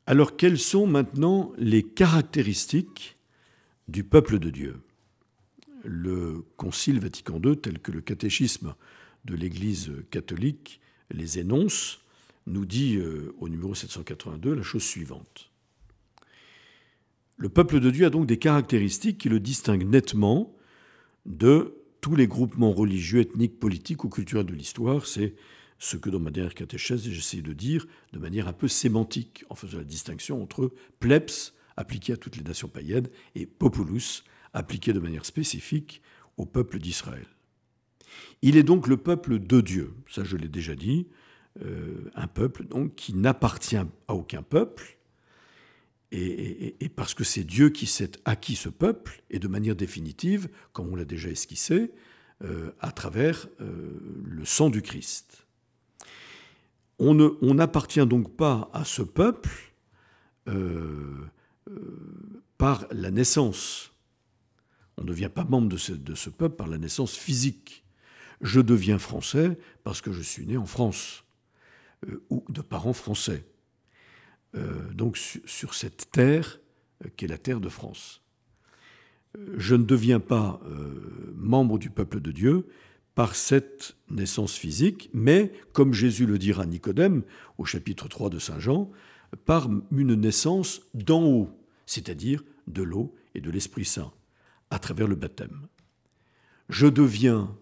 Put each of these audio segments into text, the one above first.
Alors, quelles sont maintenant les caractéristiques du peuple de Dieu? Le Concile Vatican II, tel que le catéchisme de l'Église catholique les énonce, nous dit au numéro 782 la chose suivante. Le peuple de Dieu a donc des caractéristiques qui le distinguent nettement de tous les groupements religieux, ethniques, politiques ou culturels de l'histoire. C'est ce que dans ma dernière catéchèse, j'essaie de dire de manière un peu sémantique, en faisant la distinction entre plebs, appliqué à toutes les nations païennes, et populus, appliqué de manière spécifique au peuple d'Israël. Il est donc le peuple de Dieu, ça je l'ai déjà dit, un peuple donc qui n'appartient à aucun peuple, et parce que c'est Dieu qui s'est acquis ce peuple, et de manière définitive, comme on l'a déjà esquissé, à travers le sang du Christ. On n'appartient donc pas à ce peuple par la naissance. On ne devient pas membre de ce peuple par la naissance physique. Je deviens français parce que je suis né en France, ou de parents français. Donc sur cette terre qui est la terre de France. Je ne deviens pas membre du peuple de Dieu par cette naissance physique, mais, comme Jésus le dira à Nicodème, au chapitre 3 de Saint Jean, par une naissance d'en haut, c'est-à-dire de l'eau et de l'Esprit Saint, à travers le baptême. Je deviens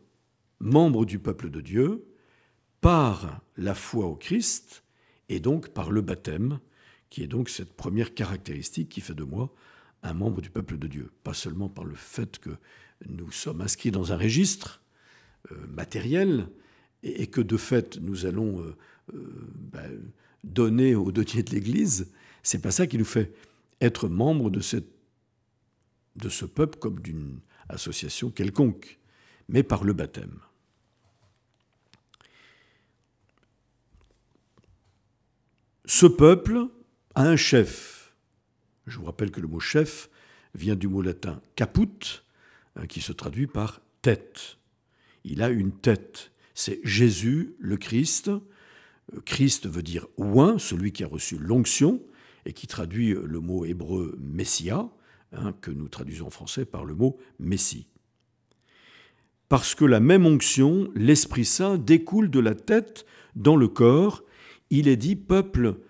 membre du peuple de Dieu par la foi au Christ et donc par le baptême, qui est donc cette première caractéristique qui fait de moi un membre du peuple de Dieu. Pas seulement par le fait que nous sommes inscrits dans un registre matériel et que de fait nous allons donner aux deniers de l'Église. C'est pas ça qui nous fait être membre de ce peuple comme d'une association quelconque, mais par le baptême. Ce peuple a un chef. Je vous rappelle que le mot chef vient du mot latin caput, qui se traduit par tête. Il a une tête. C'est Jésus, le Christ. Christ veut dire oint, celui qui a reçu l'onction, et qui traduit le mot hébreu messia, que nous traduisons en français par le mot messie. Parce que la même onction, l'Esprit Saint, découle de la tête dans le corps, il est dit peuple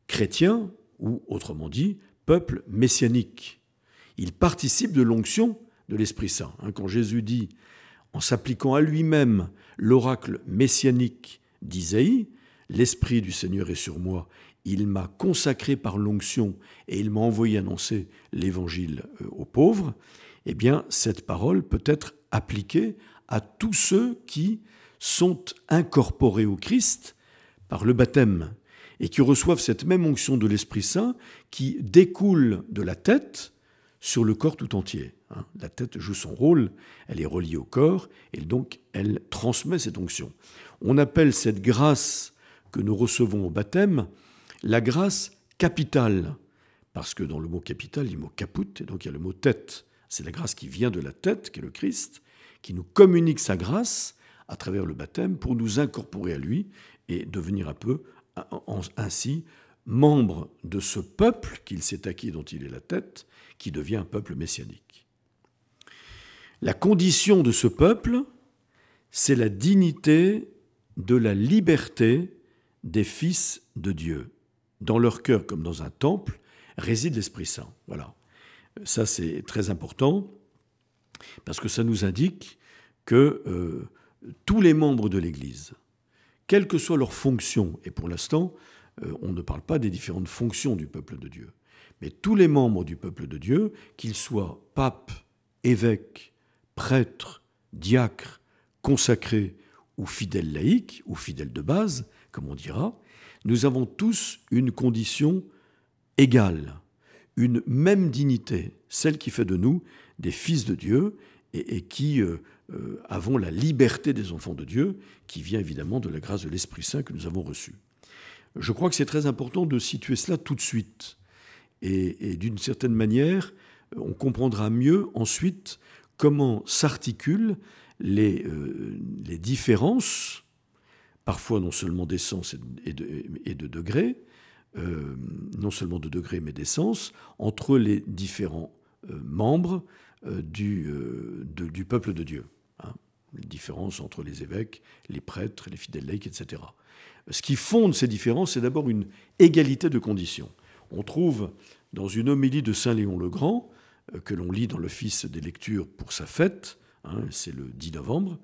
chrétien, ou autrement dit, peuple messianique. Il participe de l'onction de l'Esprit Saint. Quand Jésus dit, en s'appliquant à lui-même l'oracle messianique d'Isaïe, « L'Esprit du Seigneur est sur moi, il m'a consacré par l'onction et il m'a envoyé annoncer l'Évangile aux pauvres », eh bien, cette parole peut être appliquée à tous ceux qui sont incorporés au Christ par le baptême et qui reçoivent cette même onction de l'Esprit Saint qui découle de la tête sur le corps tout entier. La tête joue son rôle, elle est reliée au corps et donc elle transmet cette onction. On appelle cette grâce que nous recevons au baptême la grâce capitale, parce que dans le mot capital, il y a le mot caput, et donc il y a le mot tête. C'est la grâce qui vient de la tête, qui est le Christ, qui nous communique sa grâce à travers le baptême pour nous incorporer à lui et devenir un peu ainsi membre de ce peuple qu'il s'est acquis, dont il est la tête, qui devient un peuple messianique. La condition de ce peuple, c'est la dignité de la liberté des fils de Dieu. Dans leur cœur, comme dans un temple, réside l'Esprit Saint. Voilà. Ça, c'est très important, parce que ça nous indique que tous les membres de l'Église, quelle que soit leur fonction, et pour l'instant, on ne parle pas des différentes fonctions du peuple de Dieu, mais tous les membres du peuple de Dieu, qu'ils soient papes, évêques, prêtres, diacres, consacrés ou fidèles laïcs, ou fidèles de base, comme on dira, nous avons tous une condition égale, une même dignité, celle qui fait de nous des fils de Dieu et qui avons la liberté des enfants de Dieu, qui vient évidemment de la grâce de l'Esprit Saint que nous avons reçue. Je crois que c'est très important de situer cela tout de suite. Et d'une certaine manière, on comprendra mieux ensuite comment s'articulent les différences, parfois non seulement d'essence et de degrés, non seulement de degré mais d'essence, entre les différents membres du peuple de Dieu. Hein. Les différences entre les évêques, les prêtres, les fidèles laïcs, etc. Ce qui fonde ces différences, c'est d'abord une égalité de conditions. On trouve dans une homélie de saint Léon le Grand, que l'on lit dans l'office des lectures pour sa fête, hein, c'est le 10 novembre,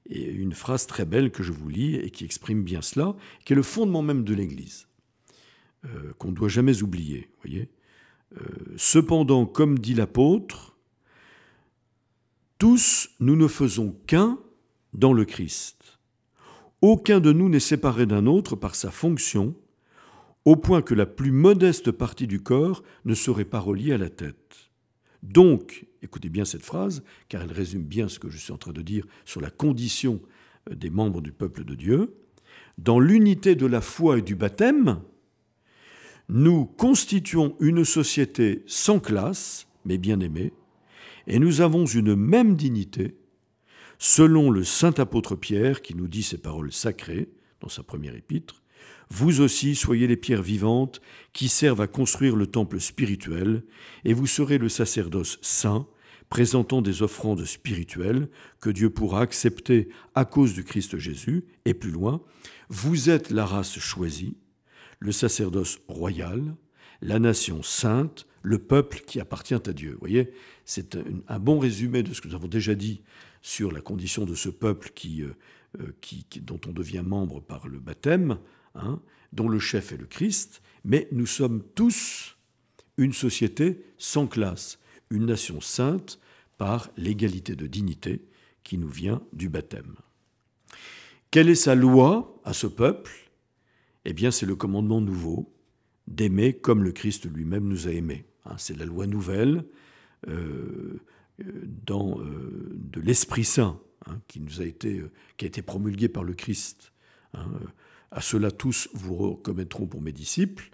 et une phrase très belle que je vous lis et qui exprime bien cela, qui est le fondement même de l'Église, qu'on ne doit jamais oublier. Voyez. Cependant, comme dit l'apôtre, tous nous ne faisons qu'un dans le Christ. Aucun de nous n'est séparé d'un autre par sa fonction, au point que la plus modeste partie du corps ne serait pas reliée à la tête. Donc, écoutez bien cette phrase, car elle résume bien ce que je suis en train de dire sur la condition des membres du peuple de Dieu. Dans l'unité de la foi et du baptême, nous constituons une société sans classe, mais bien aimée, et nous avons une même dignité, selon le saint apôtre Pierre qui nous dit ces paroles sacrées dans sa première épître. Vous aussi, soyez les pierres vivantes qui servent à construire le temple spirituel, et vous serez le sacerdoce saint, présentant des offrandes spirituelles que Dieu pourra accepter à cause du Christ Jésus. Et plus loin, vous êtes la race choisie, le sacerdoce royal, la nation sainte, le peuple qui appartient à Dieu. Vous voyez, c'est un bon résumé de ce que nous avons déjà dit sur la condition de ce peuple dont on devient membre par le baptême, hein, dont le chef est le Christ, mais nous sommes tous une société sans classe, une nation sainte par l'égalité de dignité qui nous vient du baptême. Quelle est sa loi à ce peuple ? Eh bien, c'est le commandement nouveau d'aimer comme le Christ lui-même nous a aimés. Hein, c'est la loi nouvelle de l'Esprit Saint hein, qui a été promulguée par le Christ. Hein, à cela tous vous recommettront pour mes disciples,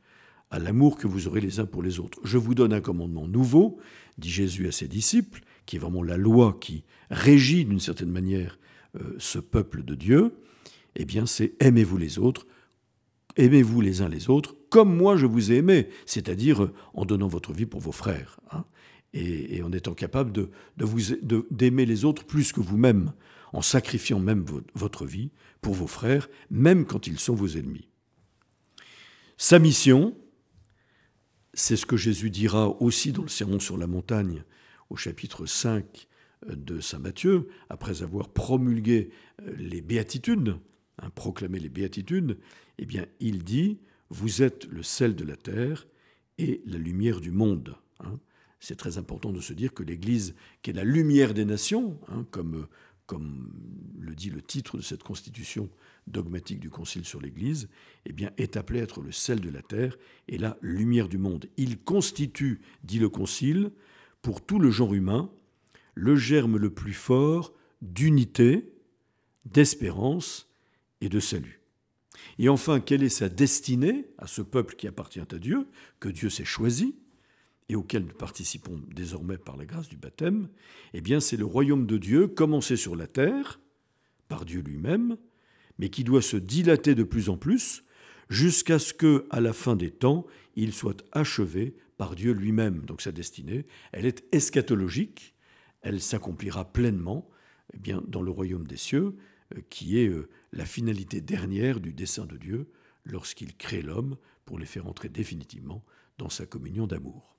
à l'amour que vous aurez les uns pour les autres. Je vous donne un commandement nouveau, dit Jésus à ses disciples, qui est vraiment la loi qui régit d'une certaine manière ce peuple de Dieu. Eh bien, c'est aimez-vous les autres, aimez-vous les uns les autres, comme moi je vous ai aimé, c'est-à-dire en donnant votre vie pour vos frères, hein, et en étant capable d'aimer les autres plus que vous-même, en sacrifiant même votre vie pour vos frères, même quand ils sont vos ennemis. Sa mission, c'est ce que Jésus dira aussi dans le Sermon sur la montagne, au chapitre 5 de saint Matthieu, après avoir promulgué les béatitudes, hein, proclamé les béatitudes, eh bien, il dit « Vous êtes le sel de la terre et la lumière du monde. Hein. » C'est très important de se dire que l'Église, qui est la lumière des nations, hein, comme le dit le titre de cette constitution dogmatique du Concile sur l'Église, eh bien, est appelé à être le sel de la terre et la lumière du monde. Il constitue, dit le Concile, pour tout le genre humain, le germe le plus fort d'unité, d'espérance et de salut. Et enfin, quelle est sa destinée à ce peuple qui appartient à Dieu, que Dieu s'est choisi et auquel nous participons désormais par la grâce du baptême? Eh bien, c'est le royaume de Dieu, commencé sur la terre, par Dieu lui-même, mais qui doit se dilater de plus en plus, jusqu'à ce que, à la fin des temps, il soit achevé par Dieu lui-même. Donc sa destinée, elle est eschatologique, elle s'accomplira pleinement eh bien, dans le royaume des cieux, qui est la finalité dernière du dessein de Dieu lorsqu'il crée l'homme pour les faire entrer définitivement dans sa communion d'amour.